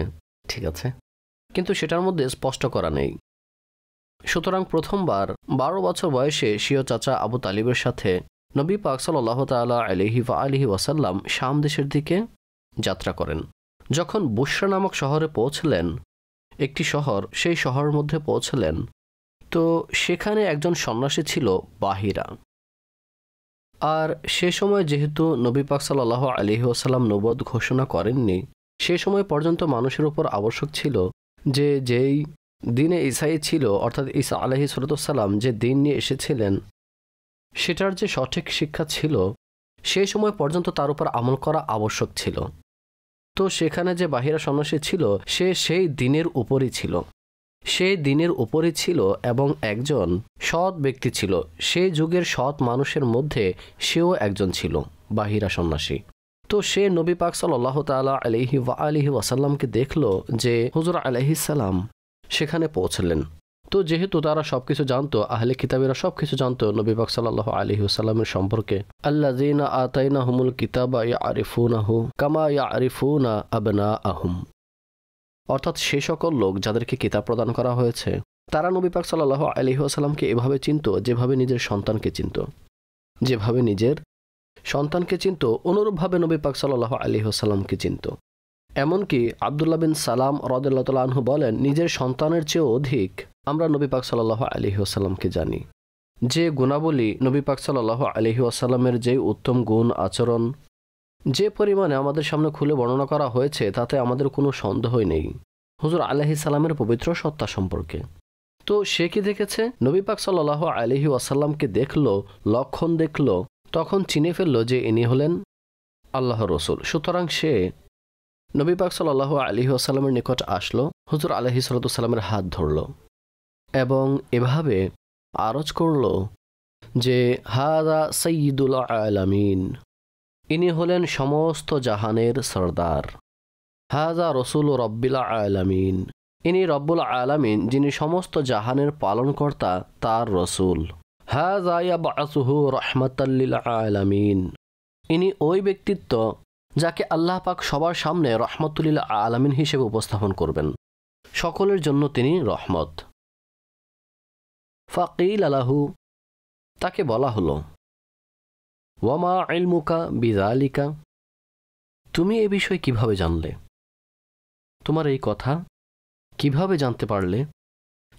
ঠিক আছে, কিন্তু সেটার মধ্যে স্পষ্ট করা নেই। সুতরাং প্রথমবার 12 বছর বয়সে স্বীয় চাচা আবু তালিবের সাথে নবী পাক সাল্লাল্লাহু তাআলা আলাইহি ওয়াসাল্লাম শাম দেশের দিকে যাত্রা করেন। যখন বুশরা নামক শহরে পৌঁছলেন, একটি শহর, সেই শহরের মধ্যে পৌঁছলেন, তো সেখানে একজন সন্ন্যাসী ছিল বাহিরা। আর সে সময় যেহেতু নবী পাক সাল্লাল্লাহু আলাইহি ওয়াসাল্লাম নবুয়ত ঘোষণা করেননি, সে সময় পর্যন্ত মানুষের উপর আবশ্যক ছিল যে যেই দিনে ঈসাই ছিল, অর্থাৎ ঈসা আলাইহিস সালাম যে দিন নিয়ে এসেছিলেন সেটার যে সঠিক শিক্ষা ছিল সেই সময় পর্যন্ত তার উপর আমল করা আবশ্যক ছিল। তো সেখানে যে বাহিরা সন্ন্যাসী ছিল সে সেই দিনের উপরই ছিল, সেই দিনের উপরই ছিল এবং একজন সৎ ব্যক্তি ছিল। সেই যুগের সৎ মানুষের মধ্যে সেও একজন ছিল, বাহিরা সন্ন্যাসী। তো সে নবী পাক সাল্লাল্লাহু তাআলা আলাইহি ওয়াসাল্লামকে দেখল যে হুজুর আলাইহিস সালাম সেখানে পৌঁছলেন। তো যেহেতু তারা সবকিছু জানতো, আহলে কিতাবেরা সবকিছু জানতো নবী পাক সাল্লাল্লাহু আলাইহি ওয়াসাল্লামের সম্পর্কে। আল্লাযীনা আতাইনাহুমুল কিতাবা ইয়ারিফুনাহু কামা ইয়ারিফুনা আবনাআহুম, অর্থাৎ সে সকল লোক যাদেরকে কিতাব প্রদান করা হয়েছে তারা নবী পাক সাল্লাল্লাহু আলাইহি ওয়াসাল্লামকে এভাবে চিনত যেভাবে নিজের সন্তানকে চিনত, যেভাবে নিজের সন্তানকে চিনত অনুরূপভাবে নবী পাক সাল্লাল্লাহু আলাইহি ওয়াসাল্লামকে চিনত। এমনকি আব্দুল্লাহ বিন সালাম রাদিয়াল্লাহু তাআলা আনহু বলেন, নিজের সন্তানের চেয়েও অধিক আমরা নবী পাক সাল্লাল্লাহু আলাইহি ওয়াসাল্লামকে জানি। যে গুণাবলী নবী পাক সাল্লাল্লাহু আলাইহি ওয়াসাল্লামের যে উত্তম গুণ আচরণ যে পরিমাণে আমাদের সামনে খুলে বর্ণনা করা হয়েছে তাতে আমাদের কোনো সন্দেহই নেই হুজুর আলাইহিস সালামের পবিত্র সত্তা সম্পর্কে। তো সে কি দেখেছে? নবী পাক সাল্লাল্লাহু আলাইহি ওয়াসাল্লামকে দেখলো, লক্ষণ দেখলো, তখন চিনে ফেললো যে ইনি হলেন আল্লাহর রাসূল। সুতরাং সে নবী পাক সাল্লাল্লাহু আলাইহি ওয়াসাল্লামের নিকট আসলো, হুজুর আলাইহিস সালামের হাত ধরল এবং এভাবে আরজ করল যে হাযা সাইয়্যিদুল আলামিন, ইনি হলেন সমস্ত জাহানের সরদার। হাযা রাসূলু রাব্বিল আলামিন, ইনি রব্বুল আলামিন যিনি সমস্ত জাহানের পালনকর্তা তার রসুল। হাযা ইয়াবআসুহু রাহমাতাল লিল আলামিন, ইনি ওই ব্যক্তিত্ব যাকে আল্লাহ পাক সবার সামনে রহমাতুল লিল আলামিন হিসেবে উপস্থাপন করবেন, সকলের জন্য তিনি রহমত। ফাকিল লাহু, তাকে বলা হলো, ওয়ামা ইলমুকা বিযালিকা, তুমি এ বিষয় কিভাবে জানলে? তোমার এই কথা কিভাবে জানতে পারলে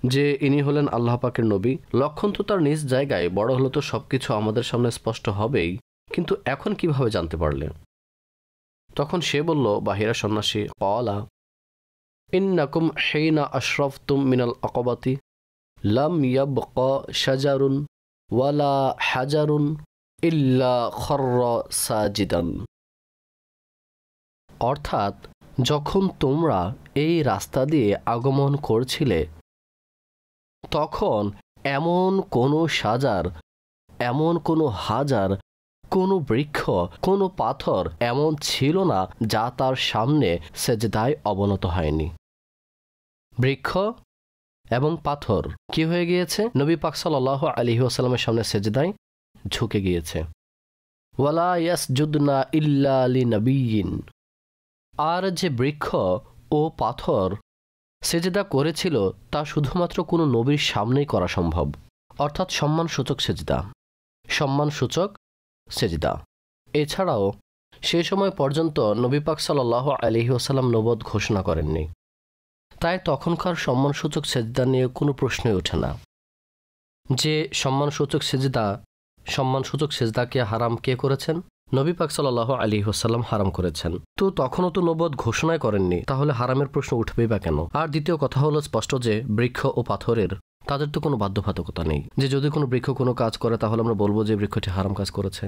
যে ইনি হলেন আল্লাহ পাকের নবী? লক্ষণ তো তার নিজ জায়গায়, বড় হলো তো সবকিছু আমাদের সামনে স্পষ্ট হবেই, কিন্তু এখন কিভাবে জানতে পারলে? তখন সে বলল, বাহিরা সন্ন্যাসী, ক্বালা ইন্নাকুম হিনা আশরাফতুম মিনাল আকাবাতি লাম ইয়াবকা শাজারুন ওয়ালা হাজারুন ইল্লা খর্রা সাজিদান, অর্থাৎ যখন তোমরা এই রাস্তা দিয়ে আগমন করছিলে তখন এমন কোনো সাজার, এমন কোনো হাজার, কোনো বৃক্ষ, কোনো পাথর এমন ছিল না যা তার সামনে সেজদায় অবনত হয়নি। বৃক্ষ এবং পাথর কি হয়ে গিয়েছে? নবী পাক সাল্লাল্লাহু আলাইহি ওয়াসাল্লামের সামনে সেজদায় ঝুঁকে গিয়েছে। ওয়ালা ইয়াসজুদনা ইল্লা লিনাবিয়্যিন, আর যে বৃক্ষ ও পাথর সেজদা করেছিল তা শুধুমাত্র কোনো নবীর সামনেই করা সম্ভব, অর্থাৎ সম্মানসূচক সেজদা, সম্মানসূচক সেজদা। এছাড়াও সেই সময় পর্যন্ত নবী পাক সাল্লাল্লাহু আলাইহি ওয়াসাল্লাম নবুয়ত ঘোষণা করেননি। তাই তখনকার সম্মানসূচক সেজদা নিয়ে কোনো প্রশ্নই ওঠে না যে সম্মানসূচক সেজদাকে হারাম কে করেছেন? নবী পাক সাল্লাল্লাহু আলাইহি ওয়াসাল্লাম হারাম করেছেন। তো তখনও তো নবুয়ত ঘোষণাই করেননি, তাহলে হারামের প্রশ্ন উঠবেই বা কেন? আর দ্বিতীয় কথা হলো স্পষ্ট যে বৃক্ষ ও পাথরের তাদের তো কোনো বাধ্যবাধকতা নেই যে যদি কোনো বৃক্ষ কোনো কাজ করে তাহলে আমরা বলবো যে বৃক্ষটি হারাম কাজ করেছে,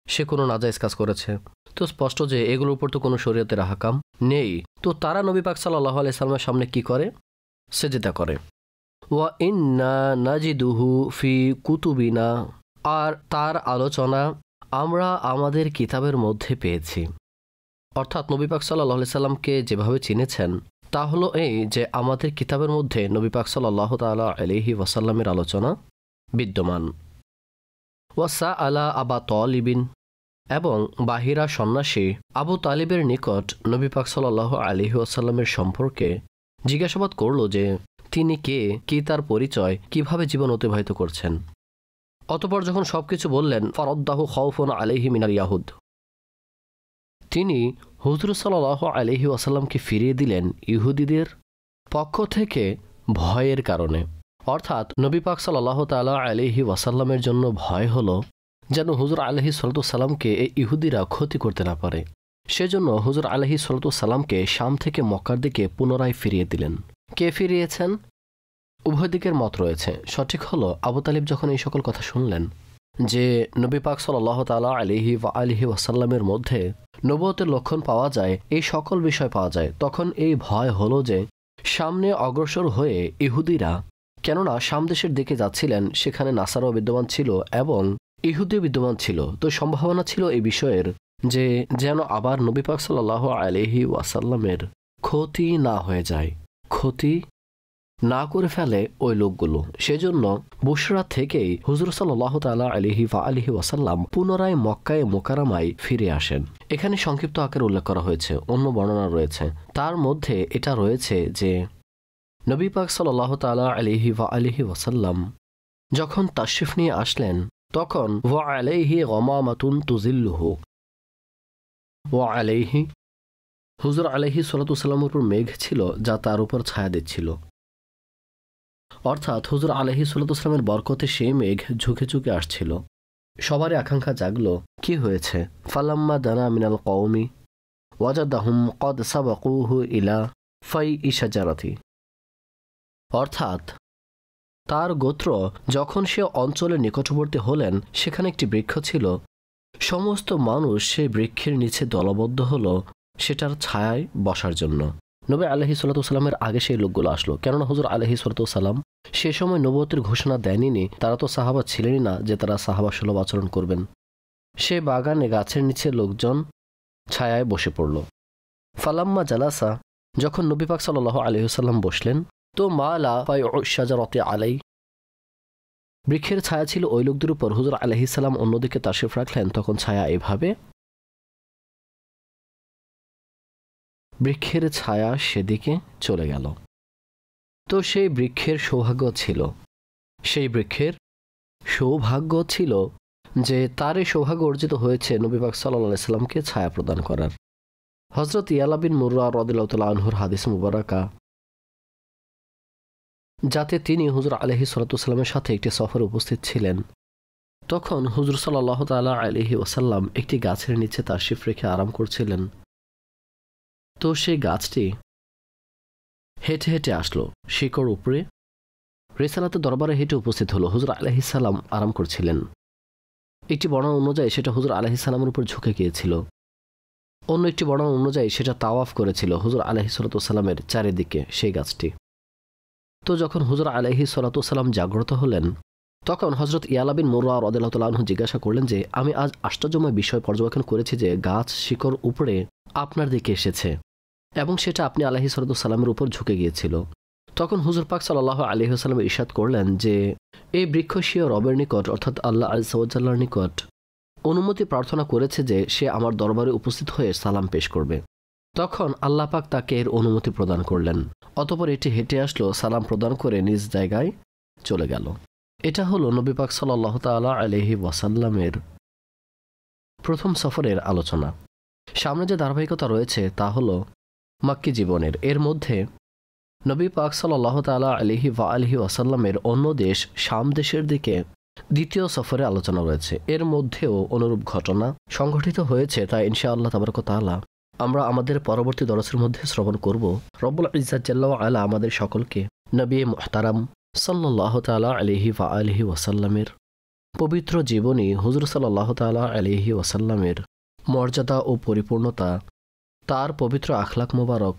সে কোনো নাজায়েজ কাজ করেছে। তো স্পষ্ট যে এগুলোর উপর তো কোনো শরীয়তের আহকাম নেই। তো তারা নবী পাক সাল্লাল্লাহু আলাইহি সাল্লামের সামনে কি করে? সেজদা করে। ওয়া ইন্না নাজিদুহু ফি কুতুবিনা, আর তার আলোচনা আমরা আমাদের কিতাবের মধ্যে পেয়েছি। অর্থাৎ নবী পাক সাল্লাল্লাহু আলাইহি সাল্লামকে যেভাবে চিনেছেন তা হলো এই যে আমাদের কিতাবের মধ্যে নবী পাক সাল্লাল্লাহু তাআলা আলাইহি ওয়াসাল্লামের আলোচনা বিদ্যমান। ওয়াসা আলা আবা তালিবিন, এবং বাহিরা সন্ন্যাসী আবু তালিবের নিকট নবী পাক সাল্লাল্লাহু আলাইহি ওয়াসাল্লামের সম্পর্কে জিজ্ঞাসাবাদ করল যে তিনি কে, কি তার পরিচয়, কিভাবে জীবন অতিবাহিত করছেন। অতঃপর যখন সবকিছু বললেন, ফারাদ্দাহু খাউফুন আলাইহি মিনাল ইয়াহুদ, তিনি হুজুর সাল্লাল্লাহু আলাইহি ওয়াসাল্লামকে ফিরিয়ে দিলেন ইহুদিদের পক্ষ থেকে ভয়ের কারণে। অর্থাৎ নবী পাক সাল্লাল্লাহু তাআলা আলাইহি ওয়াসাল্লামের জন্য ভয় হলো যেন হুজুর আলাইহিস সালামকে এই ইহুদিরা ক্ষতি করতে না পারে। সেজন্য হুজুর আলাইহিস সালামকে শাম থেকে মক্কার দিকে পুনরায় ফিরিয়ে দিলেন। কে ফিরিয়েছেন? উভয় দিকের মত রয়েছে। সঠিক হলো আবু তালিব যখন এই সকল কথা শুনলেন যে নবী পাক সাল্লাল্লাহু তাআলা আলাইহি ওয়াসাল্লামের মধ্যে নবুয়তের লক্ষণ পাওয়া যায়, এই সকল বিষয় পাওয়া যায়, তখন এই ভয় হলো যে সামনে অগ্রসর হয়ে ইহুদিরা, কেননা শাম দেশের দিকে যাচ্ছিলেন, সেখানে নাসারাও বিদ্যমান ছিল এবং ইহুদি বিদ্যমান ছিল। তো সম্ভাবনা ছিল এই বিষয়ের যে যেন আবার নবী পাক সাল্লাল্লাহু আলাইহি ওয়াসাল্লামের ক্ষতি না হয়ে যায়, ক্ষতি না করে ফেলে ওই লোকগুলো। সেজন্য বুশরা থেকেই হুজুর সাল্লাল্লাহু তাআলা আলাইহি ওয়াসাল্লাম পুনরায় মক্কায়ে মুকাররমায় ফিরে আসেন। এখানে সংক্ষিপ্ত আকারে উল্লেখ করা হয়েছে, অন্য বর্ণনা রয়েছে। তার মধ্যে এটা রয়েছে যে নবী পাক সাল্লাল্লাহু তাআলা আলাইহি ওয়াসাল্লাম যখন তাশরিফ নিয়ে আসলেন তখন ওয়া আলাইহি গামামাতুন তুজিল্লুহু, ওয়া আলাইহি, হুজুর আলাইহিস সালামের উপর মেঘ ছিল যা তার উপর ছায়া দিচ্ছিল। অর্থাৎ হুজুর আলাইহিস সালামের বরকতে সেই মেঘ ঝুঁকে ঝুঁকে আসছিল। সবারই আকাঙ্ক্ষা জাগলো, কি হয়েছে? ফালাম্মা দানা মিনাল কওমি ওয়াজাদাহুম কদ সাবাকুহু ইলা ফাইই শাজারাতি, অর্থাৎ তার গোত্র যখন সে অঞ্চলের নিকটবর্তী হলেন সেখানে একটি বৃক্ষ ছিল। সমস্ত মানুষ সেই বৃক্ষের নিচে দলবদ্ধ হলো সেটার ছায়ায় বসার জন্য। নবী আলাইহিস সালামের আগে সেই লোকগুলো আসলো, কেননা হুজুর আলাইহিস সালাম সে সময় নবুয়তের ঘোষণা দেননি। তারা তো সাহাবা ছিলেনই না যে তারা সাহাবা সুলভ আচরণ করবেন। সে বাগানে গাছের নিচে লোকজন ছায়ায় বসে পড়ল। ফালাম্মা জালাসা, যখন নবী পাক সাল্লাল্লাহু আলাইহি ওয়াসাল্লাম বসলেন, তো মালা শাজারাতি আলাই, বৃক্ষের ছায়া ছিল ওই লোকদের উপর। হুজুর আলাইহিস সালাম অন্যদিকে তাশরিফ রাখলেন, তখন ছায়া এভাবে, বৃক্ষের ছায়া সেদিকে চলে গেল। তো সেই বৃক্ষের সৌভাগ্য ছিল যে তারই সৌভাগ্য অর্জিত হয়েছে নবী পাক সাল্লাল্লাহু আলাইহি সাল্লামকে ছায়া প্রদান করার। হযরত ইয়ালা বিন মুররা রাদিয়াল্লাহু তাআলা আনহুর হাদিস মুবারাকা, যাতে তিনি হুজুর আলাইহিস সালামের সাথে একটি সফরে উপস্থিত ছিলেন। তখন হুজুর সাল্লাল্লাহু তাআলা আলাইহি ওয়াসাল্লাম একটি গাছের নিচে তাশরিফ রেখে আরাম করছিলেন। তো সেই গাছটি হেঁটে হেঁটে আসলো শিকড় উপরে, রিসালাতের দরবারে হেঁটে উপস্থিত হলো। হুজুর আলাইহিস সালাম আরাম করছিলেন। একটি বর্ণনা অনুযায়ী সেটা হুজুর আলাইহিস সালামের উপর ঝুঁকে গিয়েছিল, অন্য একটি বর্ণনা অনুযায়ী সেটা তাওয়াফ করেছিল হুজুর আলাইহিস সালামের চারিদিকে সেই গাছটি। তো যখন হুজুর আলাইহিস সালাম জাগ্রত হলেন, তখন হযরত ইয়ালা বিন মুররা রাদিয়াল্লাহু তাআলা আনহু জিজ্ঞাসা করলেন যে আমি আজ আশ্চর্যময় বিষয় পর্যবেক্ষণ করেছি যে গাছ শিকড় উপরে আপনার দিকে এসেছে এবং সেটা আপনি আলাইহিস সালামের উপর ঝুঁকে গিয়েছিল। তখন হুজুর পাক সাল্লাল্লাহু আলাইহি ওয়াসাল্লাম ইরশাদ করলেন যে এই বৃক্ষ স্বীয় রবের নিকট অর্থাৎ আল্লাহ আযজা ওয়া জাল্লার নিকট অনুমতি প্রার্থনা করেছে যে সে আমার দরবারে উপস্থিত হয়ে সালাম পেশ করবে। তখন আল্লাহ পাক তাকে এর অনুমতি প্রদান করলেন। অতঃপর এটি হেঁটে আসলো, সালাম প্রদান করে নিজ জায়গায় চলে গেল। এটা হলো নবী পাক সাল্লাল্লাহু তাআলা আলাইহি ওয়াসাল্লামের প্রথম সফরের আলোচনা। সামনে যে ধারাবাহিকতা রয়েছে তা হলো মাক্কি জীবনের। এর মধ্যে নবী পাক সাল্লাল্লাহু তাআলা আলাইহি ওয়া আলিহি ওয়াসাল্লামের অন্য দেশ শাম দেশের দিকে দ্বিতীয় সফরে আলোচনা রয়েছে। এর মধ্যেও অনুরূপ ঘটনা সংঘটিত হয়েছে, তাই ইনশাআল্লাহ তাবারক ওয়া তাআলা আমরা আমাদের পরবর্তী দরসের মধ্যে শ্রবণ করব। রব্বুল ইজ্জাত জাল্লা ওয়া আলা আমাদের সকলকে নবী মুহতারাম সাল্লাল্লাহু তাআলা আলাইহি ওয়া আলিহি ওয়াসাল্লামের পবিত্র জীবনী, হুজুর সাল্লাল্লাহু তাআলা আলাইহি ওয়াসাল্লামের মর্যাদা ও পরিপূর্ণতা, তার পবিত্র আখলাক মোবারক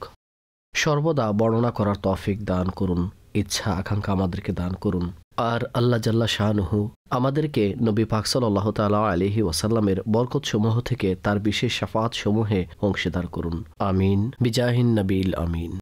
সর্বদা বর্ণনা করার তৌফিক দান করুন, ইচ্ছা আকাঙ্ক্ষা আমাদেরকে দান করুন। আর আল্লাহ জাল্লা শানুহু আমাদেরকে নবী পাক সাল্লাল্লাহু তাআলা আলাইহি ওয়াসাল্লামের বরকত সমূহ থেকে তার বিশেষ শাফাআত সমূহে অংশীদার করুন। আমিন বিজাহিন নবীল আমিন।